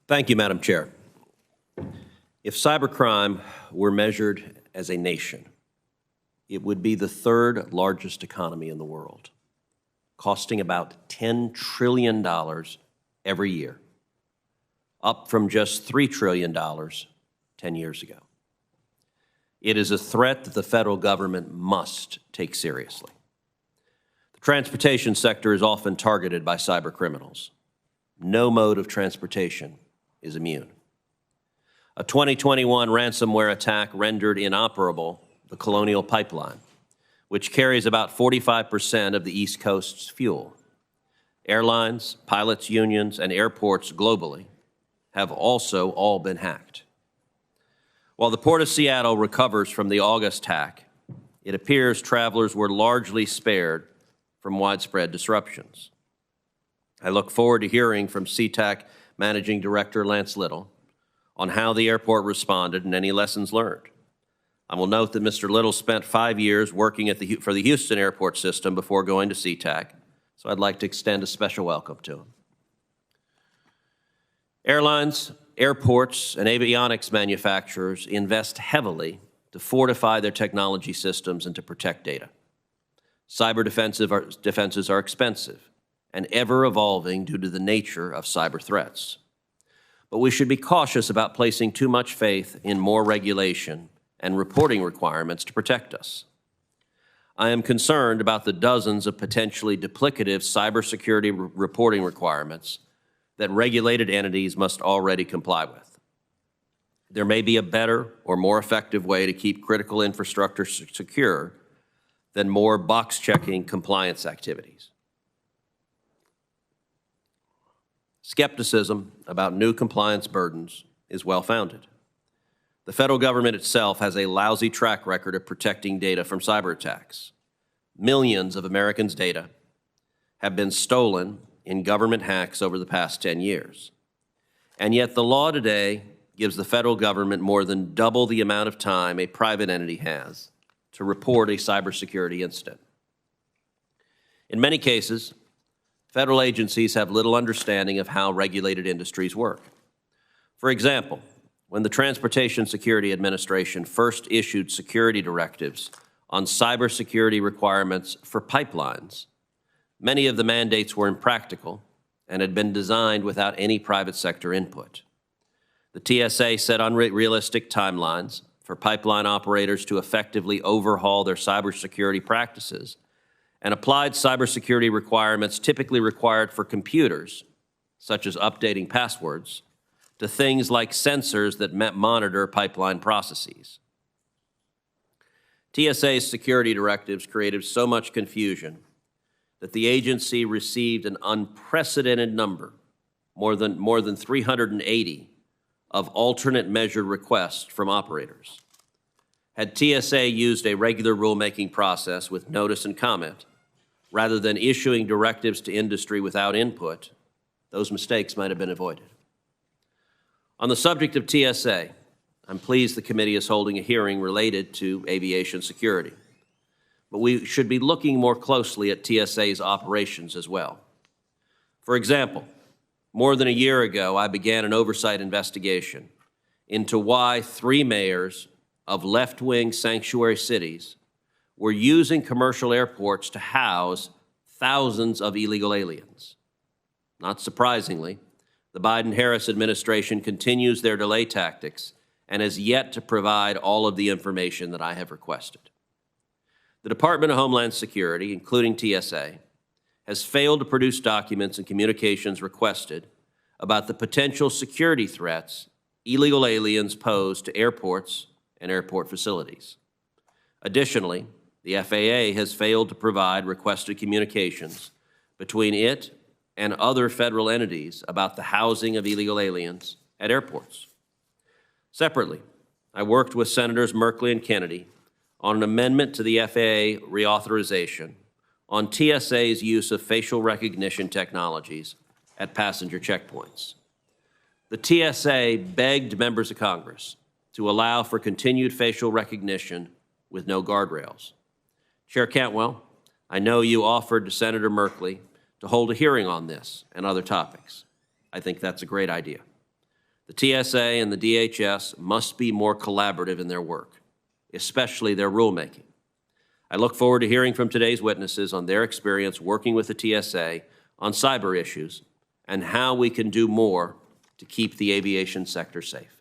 Thank you, Madam Chair. If cybercrime were measured as a nation, it would be the third largest economy in the world, costing about $10 trillion every year, up from just $3 trillion 10 years ago. It is a threat that the federal government must take seriously. The transportation sector is often targeted by cybercriminals. No mode of transportation is immune. A 2021 ransomware attack rendered inoperable the Colonial Pipeline, which carries about 45% of the East Coast's fuel. Airlines, pilots' unions, and airports globally have also all been hacked. While the Port of Seattle recovers from the August hack, it appears travelers were largely spared from widespread disruptions. I look forward to hearing from SeaTac Managing Director Lance Little on how the airport responded and any lessons learned. I will note that Mr. Little spent 5 years working for the Houston airport system before going to SeaTac, so I'd like to extend a special welcome to him. Airlines, airports, and avionics manufacturers invest heavily to fortify their technology systems and to protect data. Cyber defenses are expensive and ever-evolving due to the nature of cyber threats. But we should be cautious about placing too much faith in more regulation and reporting requirements to protect us. I am concerned about the dozens of potentially duplicative cybersecurity reporting requirements that regulated entities must already comply with. There may be a better or more effective way to keep critical infrastructure secure than more box-checking compliance activities. Skepticism about new compliance burdens is well-founded. The federal government itself has a lousy track record of protecting data from cyber attacks. Millions of Americans' data have been stolen in government hacks over the past 10 years. And yet the law today gives the federal government more than double the amount of time a private entity has to report a cybersecurity incident. In many cases, federal agencies have little understanding of how regulated industries work. For example, when the Transportation Security Administration first issued security directives on cybersecurity requirements for pipelines, many of the mandates were impractical and had been designed without any private sector input. The TSA set unrealistic timelines for pipeline operators to effectively overhaul their cybersecurity practices and applied cybersecurity requirements typically required for computers, such as updating passwords, to things like sensors that monitor pipeline processes. TSA's security directives created so much confusion that the agency received an unprecedented number, more than 380, of alternate measure requests from operators. Had TSA used a regular rulemaking process with notice and comment, rather than issuing directives to industry without input, those mistakes might have been avoided. On the subject of TSA, I'm pleased the committee is holding a hearing related to aviation security. But we should be looking more closely at TSA's operations as well. For example, more than a year ago, I began an oversight investigation into why 3 mayors of left-wing sanctuary cities were using commercial airports to house thousands of illegal aliens. Not surprisingly, the Biden-Harris administration continues their delay tactics and has yet to provide all of the information that I have requested. The Department of Homeland Security, including TSA, has failed to produce documents and communications requested about the potential security threats illegal aliens pose to airports and airport facilities. Additionally, the FAA has failed to provide requested communications between it and other federal entities about the housing of illegal aliens at airports. Separately, I worked with Senators Merkley and Kennedy on an amendment to the FAA reauthorization on TSA's use of facial recognition technologies at passenger checkpoints. The TSA begged members of Congress to allow for continued facial recognition with no guardrails. Chair Cantwell, I know you offered to Senator Merkley to hold a hearing on this and other topics. I think that's a great idea. The TSA and the DHS must be more collaborative in their work, especially their rulemaking. I look forward to hearing from today's witnesses on their experience working with the TSA on cyber issues and how we can do more to keep the aviation sector safe.